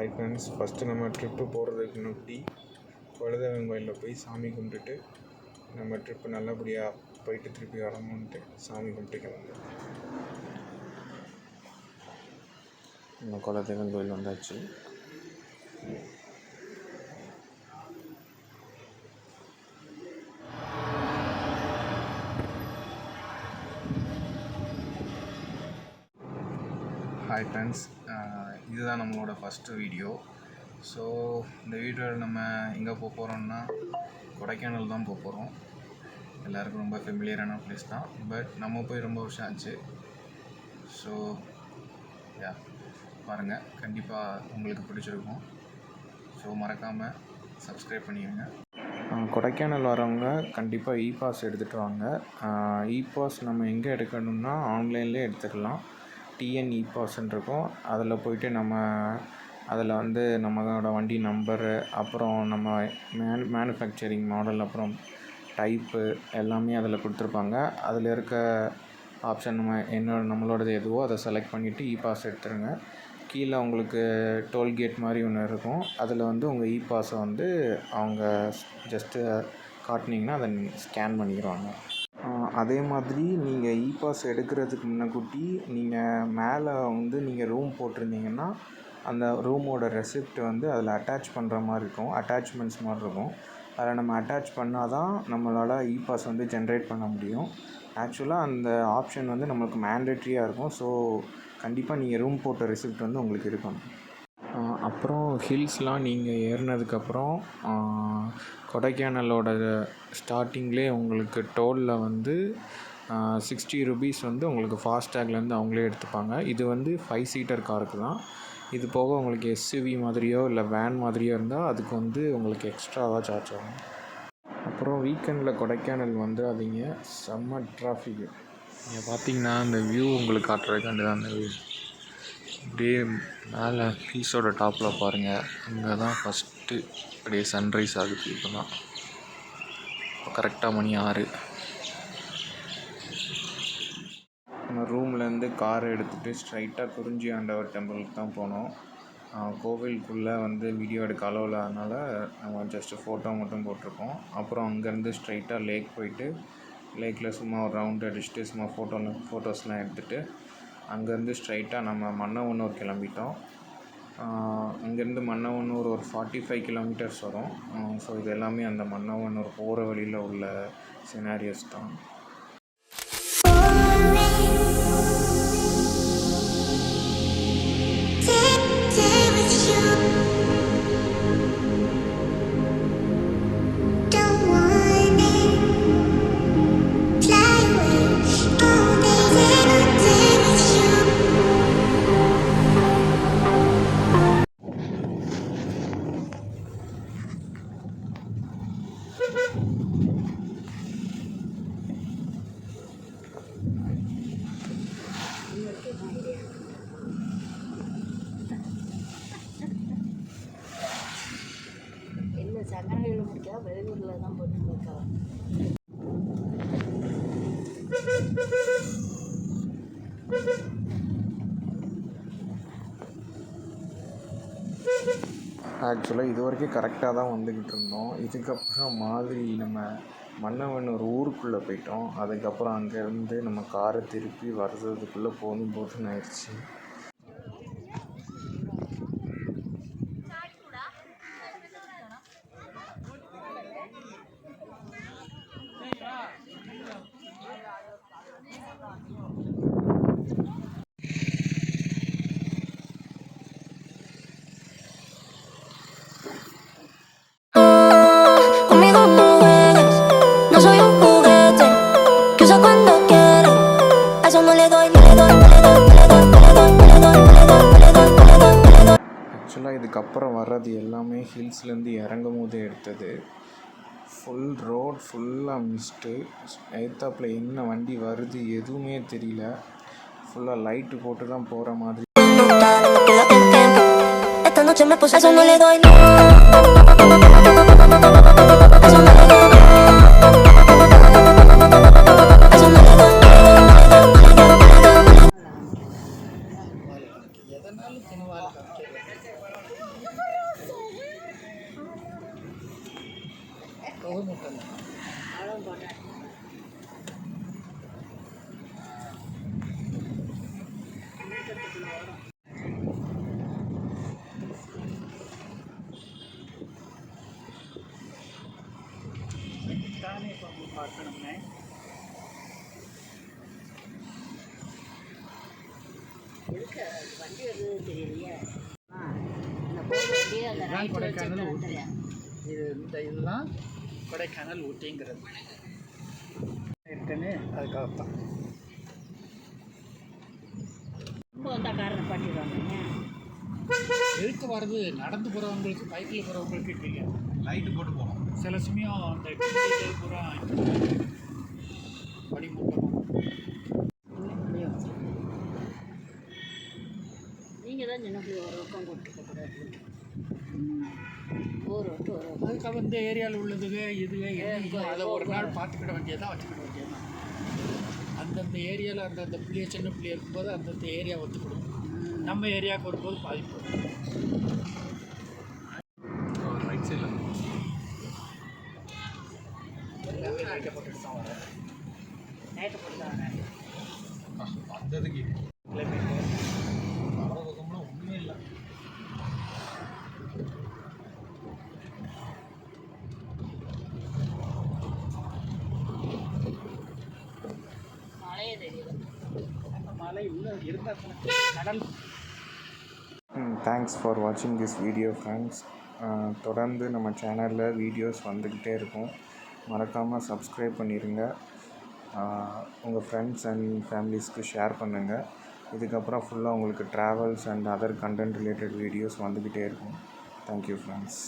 Hi friends, first நம்ம trip போகிறதுக்கு முன்னாடி குலதெய்வம் கோயிலில் போய் சாமி கும்பிட்டுட்டு நம்ம ட்ரிப்பு நல்லபடியாக போயிட்டு திருப்பி வரணுன்ட்டு சாமி கும்பிட்டு கிளம்புறோம். நம்ம குலதெய்வம் கோயில் வந்தாச்சு. ஹாய் ஃப்ரெண்ட்ஸ், இதுதான் நம்மளோட ஃபஸ்ட்டு வீடியோ. ஸோ இந்த வீடியோவில் நம்ம எங்கே போக போகிறோம்னா கொடைக்கானல் தான் போக போகிறோம். எல்லாருக்கும் ரொம்ப ஃபெமிலியரான ப்ளேஸ் தான், பட் நம்ம போய் ரொம்ப வருஷம் ஆச்சு. ஸோ பாருங்கள், கண்டிப்பாக உங்களுக்கு பிடிச்சிருக்கும். ஸோ மறக்காமல் சப்ஸ்கிரைப் பண்ணிடுங்க. கொடைக்கானல் வரவங்க கண்டிப்பாக இ-பாஸ் எடுத்துகிட்டு வாங்க. இ-பாஸ் நம்ம எங்கே எடுக்கணும்னா ஆன்லைன்லேயே எடுத்துக்கலாம். டிஎன் இ-பாஸ்ன்னு இருக்கும். அதில் போய்ட்டு நம்ம அதில் வந்து நம்மளோட வண்டி நம்பரு, அப்புறம் நம்ம மேனுஃபேக்சரிங் மாடல், அப்புறம் டைப்பு எல்லாமே அதில் கொடுத்துருப்பாங்க. அதில் இருக்க ஆப்ஷன் நம்மளோடது எதுவோ அதை செலக்ட் பண்ணிவிட்டு இ-பாஸ் எடுத்துருங்க. கீழே உங்களுக்கு டோல்கேட் மாதிரி ஒன்று இருக்கும். அதில் வந்து உங்கள் இ-பாஸை வந்து அவங்க ஜஸ்ட்டு காட்டினீங்கன்னா அதை ஸ்கேன் பண்ணிடுவாங்க. அதே மாதிரி நீங்கள் இ-பாஸ் எடுக்கிறதுக்கு முன்னக்கூட்டி நீங்கள் மேலே வந்து நீங்கள் ரூம் போட்டிருந்தீங்கன்னா அந்த ரூமோட ரெசிப்ட் வந்து அதில் அட்டாச் பண்ணுற மாதிரி இருக்கும். அட்டாச்மெண்ட்ஸ் மாதிரி இருக்கும். அதில் நம்ம அட்டாச் பண்ணால் தான் நம்மளால் இ-பாஸ் வந்து ஜென்ரேட் பண்ண முடியும். ஆக்சுவலாக அந்த ஆப்ஷன் வந்து நம்மளுக்கு மேண்டேட்ரியாக இருக்கும். ஸோ கண்டிப்பாக நீங்கள் ரூம் போட்ட ரெசிப்ட் வந்து உங்களுக்கு இருக்கணும். அப்புறம் ஹில்ஸ்லாம் நீங்கள் ஏறினதுக்கப்புறம் கொடைக்கானலோட ஸ்டார்டிங்லேயே உங்களுக்கு டோலில் வந்து 60 rupees வந்து உங்களுக்கு ஃபாஸ்டேக்லேருந்து அவங்களே எடுத்துப்பாங்க. இது வந்து 5 சீட்டர் காருக்கு தான். இது போக உங்களுக்கு எஸ்யூவி மாதிரியோ இல்லை வேன் மாதிரியோ இருந்தால் அதுக்கு வந்து உங்களுக்கு எக்ஸ்ட்ராவாக சார்ஜ் ஆகும். அப்புறம் வீக்கெண்டில் கொடைக்கானல் வந்து அதிங்க செம்ம டிராஃபிக்கு. நீங்கள் பார்த்தீங்கன்னா அந்த வியூ உங்களுக்கு காட்டுறதுக்காண்டு தான் அந்த வியூ. அப்படியே மேலே ஹில்ஸோட டாப்பில் பாருங்கள், அங்கே தான் ஃபஸ்ட்டு அப்படியே சன்ரைஸ் ஆகுது. இப்போ தான் கரெக்டாக மணி 6. நம்ம ரூம்லேருந்து காரை எடுத்துகிட்டு ஸ்ட்ரைட்டாக குறிஞ்சி ஆண்டவர் டெம்பிளுக்கு தான் போனோம். கோவிலுக்குள்ளே வந்து வீடியோ எடுக்க அளவு இல்லாதனால நம்ம ஜஸ்ட்டு ஃபோட்டோ மட்டும் போட்டிருக்கோம். அப்புறம் அங்கேருந்து ஸ்ட்ரைட்டாக லேக் போயிட்டு லேக்கில் சும்மா ஒரு ரவுண்ட் அடிச்சுட்டு சும்மா ஃபோட்டோஸ்லாம் எடுத்துகிட்டு அங்கேருந்து ஸ்ட்ரைட்டாக நம்ம மன்னவனூர் கிளம்பிட்டோம். அங்கேருந்து மன்னவனூர் ஒரு 45 kilometers வரும். ஸோ இது எல்லாமே அந்த மன்னவனூர் போகிற வழியில் உள்ள சினாரியோஸ் தான். சங்கரங்களில் முடிக்கா வெளியூரில் தான் போட்டு இருக்கலாம். ஆக்சுவலாக இது வரைக்கும் கரெக்டாக தான் வந்துக்கிட்டு இருந்தோம். இதுக்கப்புறம் மாதிரி நம்ம மன்னவனூர் ஊருக்குள்ளே போயிட்டோம். அதுக்கப்புறம் அங்கேருந்து நம்ம காரை திருப்பி வர்றதுக்குள்ளே போதுன்னு ஆயிடுச்சு. ஆக்சுவலாக இதுக்கப்புறம் வர்றது எல்லாமே ஹில்ஸ்லேருந்து இறங்கும் போது எடுத்தது. ஃபுல் ரோட் ஃபுல்லாக மிஸ்ட்டு. எதிர்த்தாப்பில் என்ன வண்டி வருது எதுவுமே தெரியல. ஃபுல்லாக லைட்டு போட்டு தான் போகிற மாதிரி. அவ்வளோ போட்டேன். மீட்டத்துக்குள்ள வரும். தானே இப்போ பார்க்கணுமே. எதுக்கு வண்டி வருது தெரியலையே. இந்த போகிற வண்டியை அந்த இதுதான் ரைட்டில் கொடைக்கானல் வச்சுருக்கேன் ஊட்டி. தெரியும். இதெல்லாம் கொடைக்கானல் ஊட்டிங்கிறது இருக்குன்னு அதுக்காகத்தான். ரொம்ப வந்தால் காரணம் பண்ணிடுவாங்க. எதுக்கு வர்றது, நடந்து போகிறவங்களுக்கு, பைக்கில் போகிறவங்களுக்கு இல்லைங்க. லைட்டு போட்டு போகணும். சில சமயம் அந்த கிண்டியில் பூரா பனிமூட்டமாக நீங்கள் தான் சின்ன பிள்ளை ஒரு பக்கம் கூப்பிட்டுக்கூடாது. ஒரு விட்டு ஒரு அதுக்காக இந்த ஏரியாவில் உள்ளதுங்க இதுங்க என்ன அதை ஒரு நாள் பார்த்துக்கிட வேண்டியதான், வச்சுக்கிட வேண்டியதான். அந்தந்த ஏரியாவில் அந்தந்த பிள்ளைய சின்ன பிள்ளைய இருக்கும்போது அந்தந்த ஏரியா ஒத்துக்கிடும். நம்ம ஏரியாவுக்கு வரும்போது பாதிப்பு வரும். ரைட் சைடில் எல்லாமே லைட்டப்பட்டு தான் வரும். நைட்டு போட்டுக்காங்க. வந்ததுக்கு கிளைமேட்டு வர பக்கம்லாம் ஒன்றுமே இல்லை. மழையே தெரியல. அந்த மலை உள்ளே இருந்தால் கடல். தேங்க்ஸ் ஃபார் வாட்சிங் திஸ் வீடியோ ஃப்ரெண்ட்ஸ். தொடர்ந்து நம்ம சேனலில் வீடியோஸ் வந்துக்கிட்டே இருக்கும். மறக்காமல் சப்ஸ்கிரைப் பண்ணிடுங்க. உங்கள் ஃப்ரெண்ட்ஸ் அண்ட் ஃபேமிலிஸ்க்கு ஷேர் பண்ணுங்கள். இதுக்கப்புறம் ஃபுல்லாக உங்களுக்கு travels and other content related videos வந்துக்கிட்டே இருக்கும். Thank you friends.